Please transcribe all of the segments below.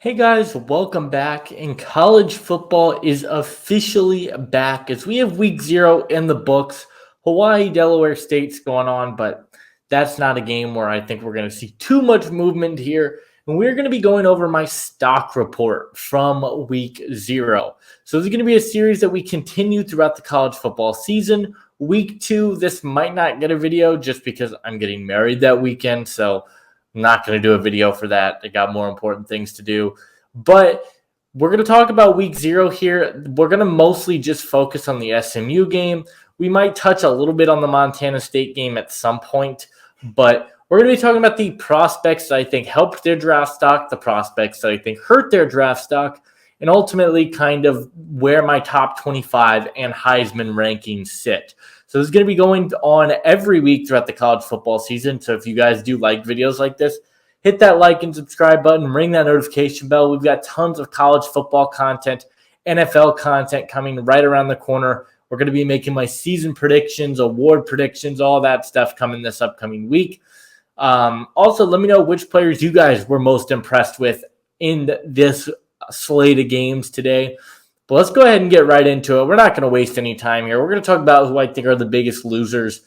Hey guys, welcome back. And college football is officially back as we have week 0 in the books. Hawaii, Delaware State's going on, but that's not a game where I think we're going to see too much movement here. And we're going to be going over my stock report from week 0. So this is going to be a series that we continue throughout the college football season. Week 2, this might not get a video just because I'm getting married that weekend. So I'm not going to do a video for that. I got more important things to do. But we're going to talk about week 0 here. We're going to mostly just focus on the SMU game. We might touch a little bit on the Montana State game at some point, but we're going to be talking about the prospects that I think helped their draft stock, the prospects that I think hurt their draft stock, and ultimately kind of where my top 25 and Heisman rankings sit. So this is going to be going on every week throughout the college football season. So if you guys do like videos like this, hit that like and subscribe button, ring that notification bell. We've got tons of college football content, NFL content coming right around the corner. We're going to be making my season predictions, award predictions, all that stuff coming this upcoming week. Also, let me know which players you guys were most impressed with in this slate of games today. But let's go ahead and get right into it. We're not going to waste any time here. We're going to talk about who I think are the biggest losers,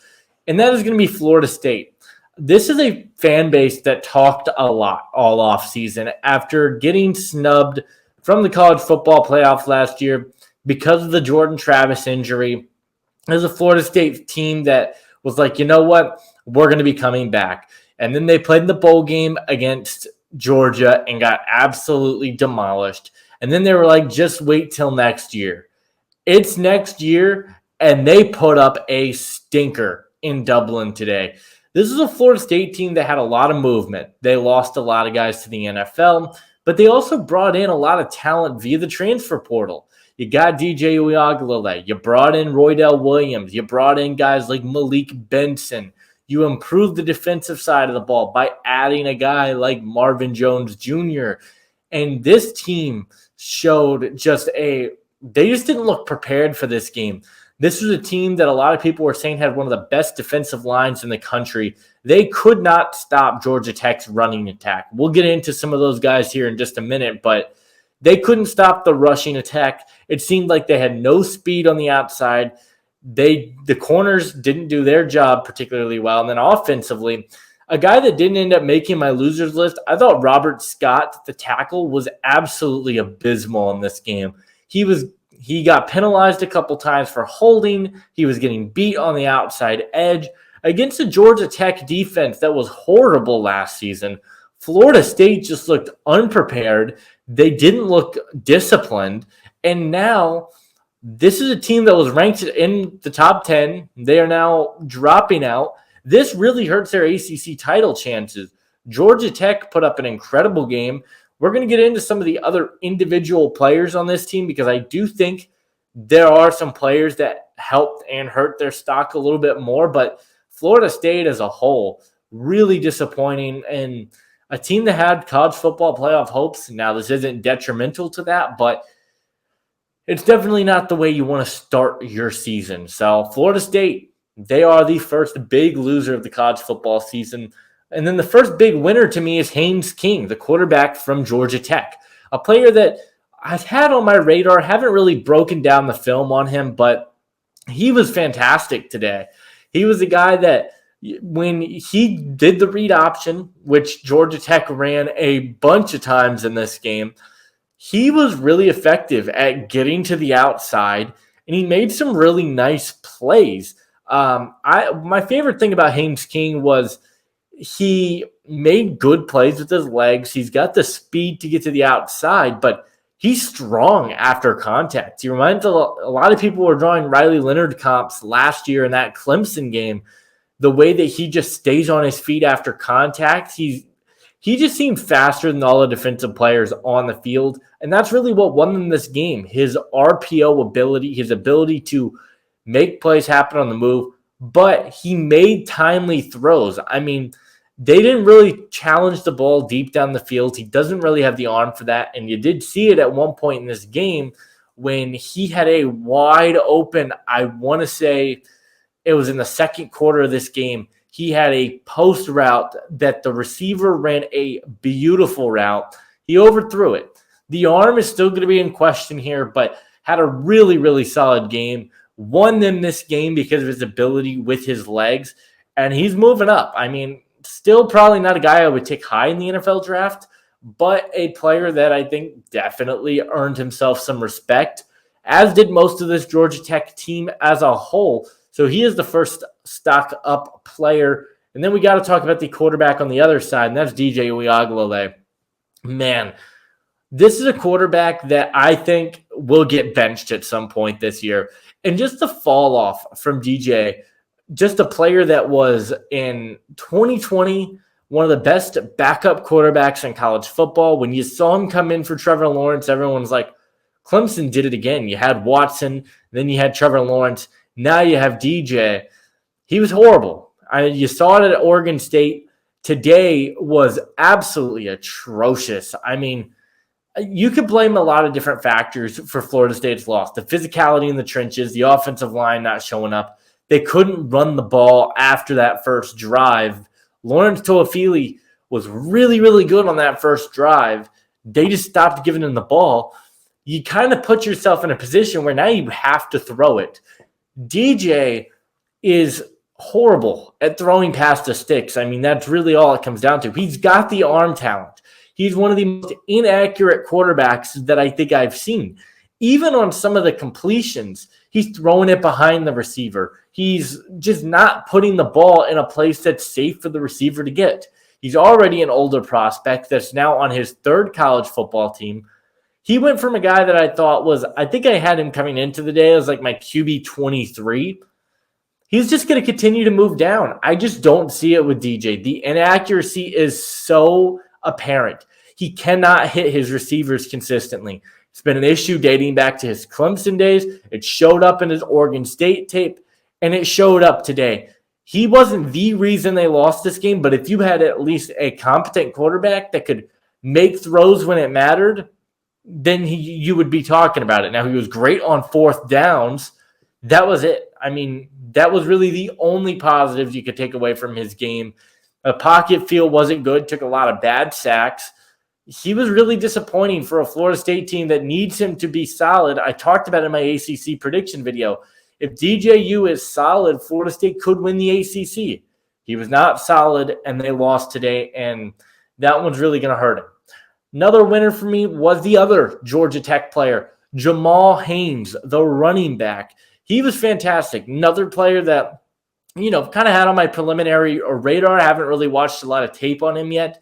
and that is going to be Florida State. This is a fan base that talked a lot all offseason after getting snubbed from the college football playoff last year because of the Jordan Travis injury. There's a Florida State team that was like, you know what? We're going to be coming back. And then they played in the bowl game against Georgia and got absolutely demolished. And then they were like, just wait till next year. It's next year, and they put up a stinker in Dublin today. This is a Florida State team that had a lot of movement. They lost a lot of guys to the NFL, but they also brought in a lot of talent via the transfer portal. You got DJ Uiagalelei. You brought in Roydell Williams. You brought in guys like Malik Benson. You improved the defensive side of the ball by adding a guy like Marvin Jones Jr. And this team showed they just didn't look prepared for this game. This was a team that a lot of people were saying had one of the best defensive lines in the country. They could not stop Georgia Tech's running attack. We'll get into some of those guys here in just a minute, but they couldn't stop the rushing attack. It seemed like they had no speed on the outside. The corners didn't do their job particularly well. And then offensively, a guy that didn't end up making my losers list, I thought Robert Scott, the tackle, was absolutely abysmal in this game. He got penalized a couple times for holding. He was getting beat on the outside edge against a Georgia Tech defense that was horrible last season. Florida State just looked unprepared. They didn't look disciplined. And now this is a team that was ranked in the top 10. They are now dropping out. This really hurts their ACC title chances. Georgia Tech put up an incredible game. We're going to get into some of the other individual players on this team because I do think there are some players that helped and hurt their stock a little bit more. But Florida State as a whole, really disappointing. And a team that had college football playoff hopes. Now, this isn't detrimental to that, but it's definitely not the way you want to start your season. So Florida State, they are the first big loser of the college football season. And then the first big winner to me is Haynes King, the quarterback from Georgia Tech, a player that I've had on my radar, haven't really broken down the film on him, but he was fantastic today. He was the guy that when he did the read option, which Georgia Tech ran a bunch of times in this game, he was really effective at getting to the outside, and he made some really nice plays. My favorite thing about Haynes King was he made good plays with his legs. He's got the speed to get to the outside, but he's strong after contact. He reminds a lot of people were drawing Riley Leonard comps last year in that Clemson game. The way that he just stays on his feet after contact, he just seemed faster than all the defensive players on the field, and that's really what won them this game. His RPO ability, his ability to make plays happen on the move, but he made timely throws. I mean, they didn't really challenge the ball deep down the field. He doesn't really have the arm for that. And you did see it at one point in this game when he had a wide open, I want to say it was in the second quarter of this game. He had a post route that the receiver ran a beautiful route. He overthrew it. The arm is still going to be in question here, but had a really, really solid game. Won them this game because of his ability with his legs, and he's moving up. I mean, still probably not a guy I would take high in the NFL draft, but a player that I think definitely earned himself some respect, as did most of this Georgia Tech team as a whole. So he is the first stock up player. And then we got to talk about the quarterback on the other side, and that's DJ Uiagalelei. Man, this is a quarterback that I think will get benched at some point this year. And just the fall off from DJ, just a player that was in 2020 one of the best backup quarterbacks in college football. When you saw him come in for Trevor Lawrence, everyone was like, Clemson did it again. You had Watson, then you had Trevor Lawrence. Now you have DJ. He was horrible. You saw it at Oregon State. Today was absolutely atrocious. I mean, you could blame a lot of different factors for Florida State's loss. The physicality in the trenches, the offensive line not showing up. They couldn't run the ball after that first drive. Lawrence Toafili was really, really good on that first drive. They just stopped giving him the ball. You kind of put yourself in a position where now you have to throw it. DJ is horrible at throwing past the sticks. I mean, that's really all it comes down to. He's got the arm talent. He's one of the most inaccurate quarterbacks that I think I've seen. Even on some of the completions, he's throwing it behind the receiver. He's just not putting the ball in a place that's safe for the receiver to get. He's already an older prospect that's now on his third college football team. He went from a guy that I thought was, I think I had him coming into the day as like my QB 23. He's just going to continue to move down. I just don't see it with DJ. The inaccuracy is so apparent. He cannot hit his receivers consistently. It's been an issue dating back to his Clemson days. It showed up in his Oregon State tape, and it showed up today. He wasn't the reason they lost this game, but if you had at least a competent quarterback that could make throws when it mattered, then you would be talking about it. Now, he was great on fourth downs. That was it. I mean, that was really the only positives you could take away from his game. The pocket feel wasn't good, took a lot of bad sacks. He was really disappointing for a Florida State team that needs him to be solid. I talked about it in my ACC prediction video. If DJU is solid, Florida State could win the ACC. He was not solid, and they lost today, and that one's really going to hurt him. Another winner for me was the other Georgia Tech player, Jamal Haynes, the running back. He was fantastic. Another player that, kind of had on my preliminary radar. I haven't really watched a lot of tape on him yet.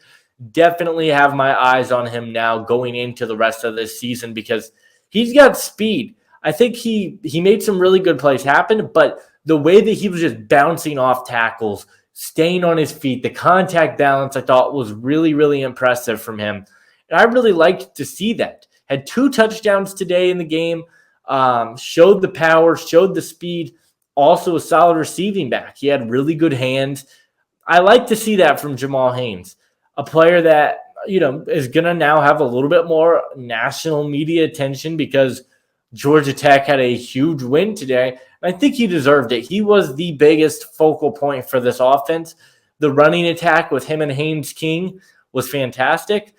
Definitely have my eyes on him now going into the rest of this season because he's got speed. I think he made some really good plays happen, but the way that he was just bouncing off tackles, staying on his feet, the contact balance I thought was really, really impressive from him. And I really liked to see that. Had 2 touchdowns today in the game, showed the power, showed the speed, also a solid receiving back. He had really good hands. I like to see that from Jamal Haynes, a player that, is going to now have a little bit more national media attention because Georgia Tech had a huge win today. And I think he deserved it. He was the biggest focal point for this offense. The running attack with him and Haynes King was fantastic.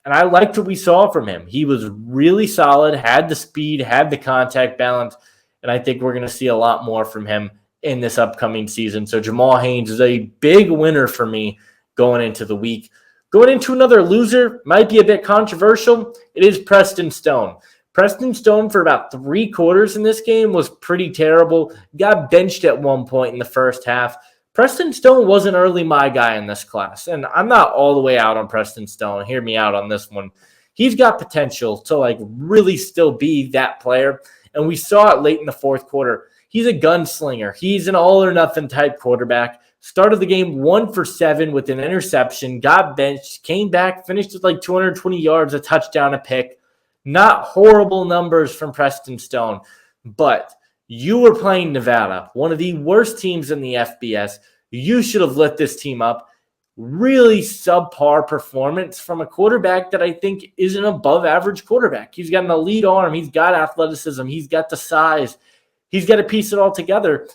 And I liked what we saw from him. He was really solid, had the speed, had the contact balance. And I think we're going to see a lot more from him in this upcoming season. So Jamal Haynes is a big winner for me going into the week. Going into another loser, might be a bit controversial. It is Preston Stone. Preston Stone for about 3 quarters in this game was pretty terrible. Got benched at one point in the first half. Preston Stone wasn't early my guy in this class, and I'm not all the way out on Preston Stone. Hear me out on this one. He's got potential to really still be that player, and we saw it late in the fourth quarter. He's a gunslinger. He's an all-or-nothing type quarterback. Started the game 1 for 7 with an interception, got benched, came back, finished with 220 yards, a touchdown, a pick. Not horrible numbers from Preston Stone, but you were playing Nevada, one of the worst teams in the FBS. You should have lit this team up. Really subpar performance from a quarterback that I think is an above-average quarterback. He's got an elite arm. He's got athleticism. He's got the size. He's got to piece it all together.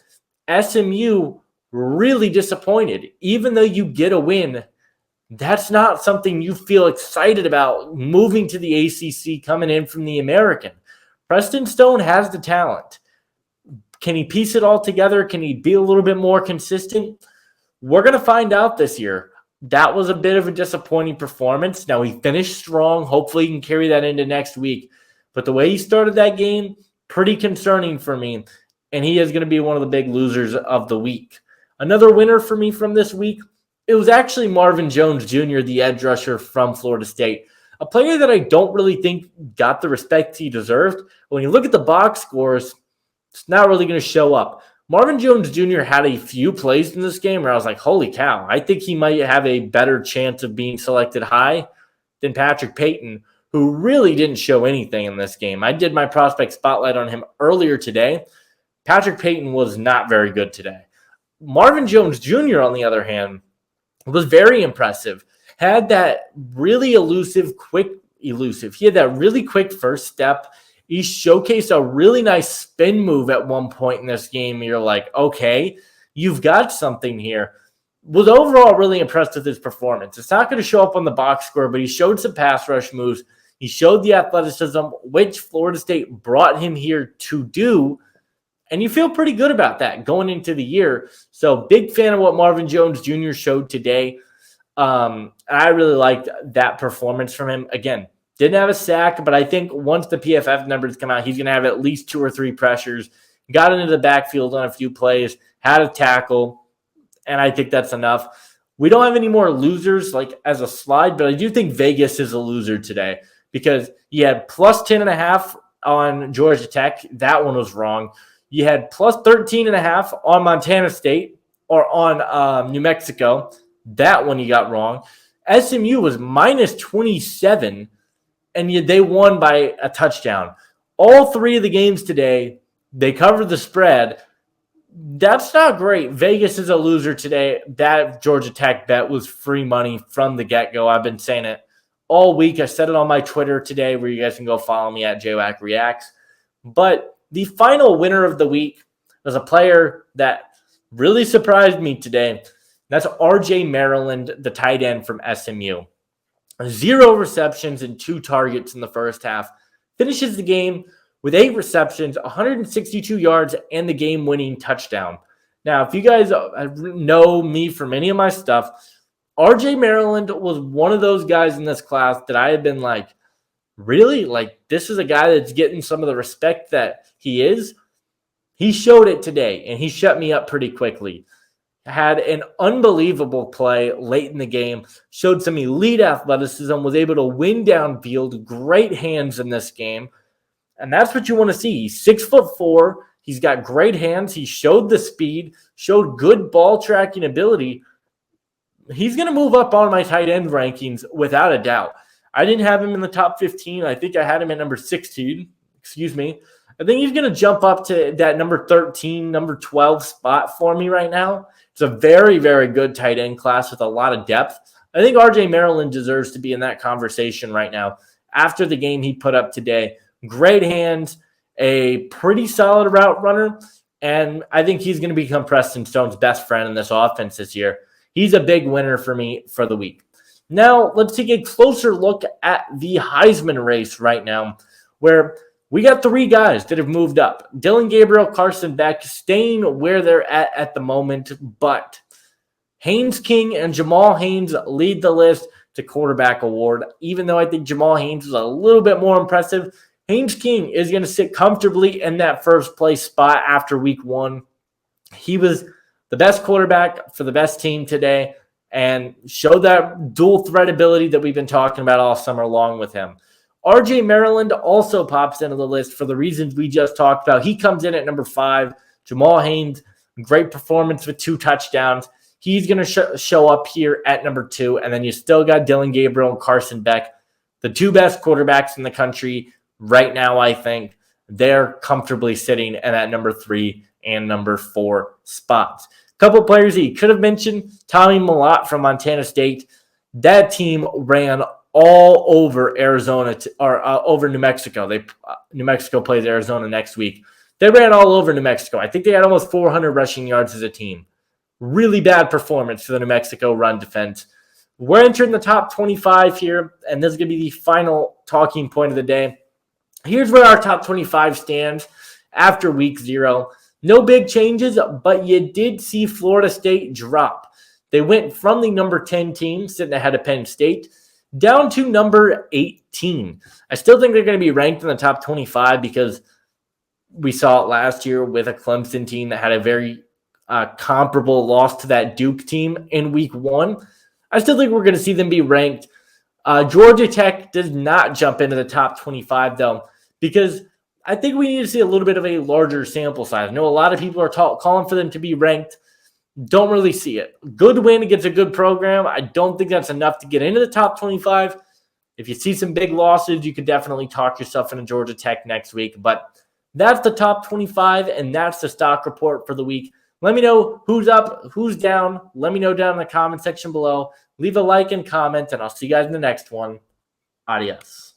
SMU really disappointed. Even though you get a win, That's not something you feel excited about moving to the ACC coming in from the American. Preston Stone has the talent. Can he piece it all together? Can he be a little bit more consistent? We're going to find out this year. That was a bit of a disappointing performance. Now, he finished strong. Hopefully, he can carry that into next week. But the way he started that game, pretty concerning for me. And he is going to be one of the big losers of the week. Another winner for me from this week, it was actually Marvin Jones Jr., the edge rusher from Florida State. A player that I don't really think got the respect he deserved. When you look at the box scores, it's not really going to show up. Marvin Jones Jr. had a few plays in this game where I was like, holy cow, I think he might have a better chance of being selected high than Patrick Payton, who really didn't show anything in this game. I did my prospect spotlight on him earlier today. Patrick Payton was not very good today. Marvin Jones Jr., on the other hand, was very impressive. Had that really He had that really quick first step. He showcased a really nice spin move at one point in this game. You're like, okay, you've got something here. Was overall really impressed with his performance. It's not going to show up on the box score, but he showed some pass rush moves. He showed the athleticism, which Florida State brought him here to do. And you feel pretty good about that going into the year. So big fan of what Marvin Jones Jr. showed today. I really liked that performance from him. Again, didn't have a sack, but I think once the PFF numbers come out, he's going to have at least 2 or 3 pressures. Got into the backfield on a few plays, had a tackle, and I think that's enough. We don't have any more losers like as a slide, but I do think Vegas is a loser today because you had plus 10.5 on Georgia Tech. That one was wrong. You had plus 13.5 on Montana State or on New Mexico. That one you got wrong. SMU was minus 27, and they won by a touchdown. All 3 of the games today, they covered the spread. That's not great. Vegas is a loser today. That Georgia Tech bet was free money from the get-go. I've been saying it all week. I said it on my Twitter today where you guys can go follow me at JWAC Reacts. But the final winner of the week was a player that really surprised me today. That's RJ Maryland, the tight end from SMU. 0 receptions and 2 targets in the first half. Finishes the game with 8 receptions, 162 yards, and the game-winning touchdown. Now, if you guys know me from any of my stuff, RJ Maryland was one of those guys in this class that I had been like, really? Like, this is a guy that's getting some of the respect that he is? He showed it today, and he shut me up pretty quickly. Had an unbelievable play late in the game, showed some elite athleticism, was able to win downfield, great hands in this game. And that's what you want to see. He's 6'4". He's got great hands. He showed the speed, showed good ball tracking ability. He's going to move up on my tight end rankings without a doubt. I didn't have him in the top 15. I think I had him at number 16. I think he's going to jump up to that number 13, number 12 spot for me right now. It's a very, very good tight end class with a lot of depth. I think RJ Maryland deserves to be in that conversation right now. After the game he put up today, great hands, a pretty solid route runner, and I think he's going to become Preston Stone's best friend in this offense this year. He's a big winner for me for the week. Now, let's take a closer look at the Heisman race right now, where we got 3 guys that have moved up. Dillon Gabriel, Carson Beck staying where they're at the moment, but Haynes King and Jamal Haynes lead the list to quarterback award. Even though I think Jamal Haynes is a little bit more impressive, Haynes King is going to sit comfortably in that first place spot after week 1. He was the best quarterback for the best team today and showed that dual threat ability that we've been talking about all summer long with him. RJ Maryland also pops into the list for the reasons we just talked about. He comes in at number 5. Jamal Haynes, great performance with 2 touchdowns. He's going to show up here at number 2. And then you still got Dillon Gabriel and Carson Beck, the 2 best quarterbacks in the country right now, I think. They're comfortably sitting at number 3 and number 4 spots. A couple of players he could have mentioned. Tommy Mellott from Montana State. That team ran all over Arizona over New Mexico. New Mexico plays Arizona next week. They ran all over New Mexico. I think they had almost 400 rushing yards as a team. Really bad performance for the New Mexico run defense. We're entering the top 25 here, and this is going to be the final talking point of the day. Here's where our top 25 stands after week 0. No big changes, but you did see Florida State drop. They went from the number 10 team sitting ahead of Penn State down to number 18. I still think they're going to be ranked in the top 25 because we saw it last year with a Clemson team that had a very comparable loss to that Duke team in week 1. I still think we're going to see them be ranked. Georgia Tech does not jump into the top 25, though, because I think we need to see a little bit of a larger sample size. I know a lot of people are calling for them to be ranked. Don't really see it. Good win against a good program. I don't think that's enough to get into the top 25. If you see some big losses, you could definitely talk yourself into Georgia Tech next week. But that's the top 25, and that's the stock report for the week. Let me know who's up, who's down. Let me know down in the comment section below. Leave a like and comment, and I'll see you guys in the next one. Adios.